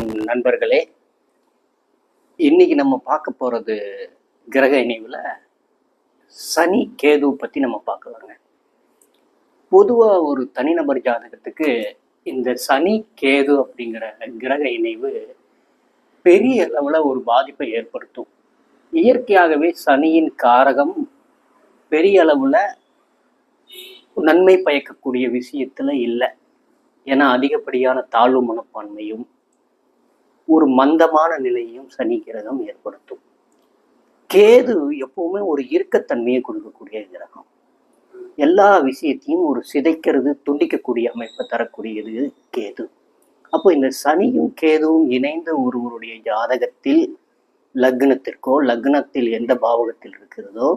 நண்பர்களே, இன்னைக்கு நம்ம பார்க்க போறது கிரக இணைவுல சனி கேது பத்தி நம்ம பார்க்கலாங்க. பொதுவா ஒரு தனிநபர் ஜாதகத்துக்கு இந்த சனி கேது அப்படிங்கிற கிரக இணைவு பெரிய அளவுல ஒரு பாதிப்பை ஏற்படுத்தும். இயற்கையாகவே சனியின் காரகம் பெரிய அளவுல நன்மை பயக்கக்கூடிய விஷயத்துல இல்லை. ஏன்னா அதிகப்படியான தாழ்வு மனப்பான்மையும் ஒரு மந்தமான நிலையையும் சனி கிரகம் ஏற்படுத்தும். கேது எப்பவுமே ஒரு இறுக்கத்தன்மையை கொடுக்கக்கூடிய கிரகம். எல்லா விஷயத்தையும் ஒரு சிதைக்கிறது, துண்டிக்கக்கூடிய அமைப்பை தரக்கூடியது கேது. அப்போ இந்த சனியும் கேதுவும் இணைந்த ஒருவருடைய ஜாதகத்தில் லக்னத்தில் எந்த பாவகத்தில் இருக்கிறதோ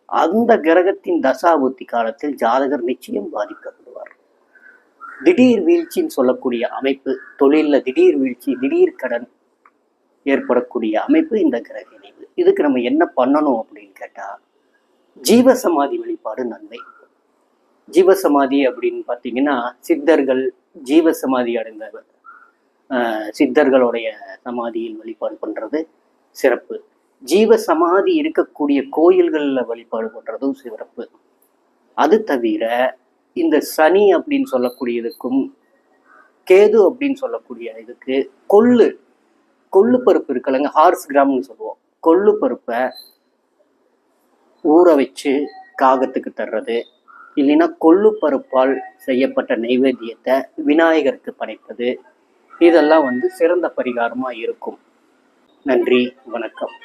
அந்த கிரகத்தின் தசாபுத்தி காலத்தில் ஜாதகர் நிச்சயம் பாதிக்கப்படுவார். திடீர் வீழ்ச்சின்னு சொல்லக்கூடிய அமைப்பு, தொழிலில் திடீர் வீழ்ச்சி, திடீர் கடன் ஏற்படக்கூடிய அமைப்பு இந்த கிரக இணைவு. இதுக்கு நம்ம என்ன பண்ணணும் அப்படின்னு கேட்டா, ஜீவசமாதி வழிபாடு நன்மை. ஜீவசமாதி அப்படின்னு பார்த்தீங்கன்னா சித்தர்கள் ஜீவசமாதி அடைந்தவர், சித்தர்களுடைய சமாதியில் வழிபாடு பண்றது சிறப்பு. ஜீவசமாதி இருக்கக்கூடிய கோயில்களில் வழிபாடு பண்றதும் சிறப்பு. அது தவிர இந்த சனி அப்படின்னு சொல்லக்கூடியதுக்கும் கேது அப்படின்னு சொல்லக்கூடிய இதுக்கு கொள்ளு பருப்பு இருக்குல்லங்க, ஹார்ஸ் கிராம்னு சொல்லுவோம். கொள்ளு பருப்பை ஊற வச்சு காகத்துக்கு தர்றது, இல்லைன்னா கொள்ளு பருப்பால் செய்யப்பட்ட நைவேத்தியத்தை விநாயகருக்கு படைப்பது, இதெல்லாம் சிறந்த பரிகாரமா இருக்கும். நன்றி, வணக்கம்.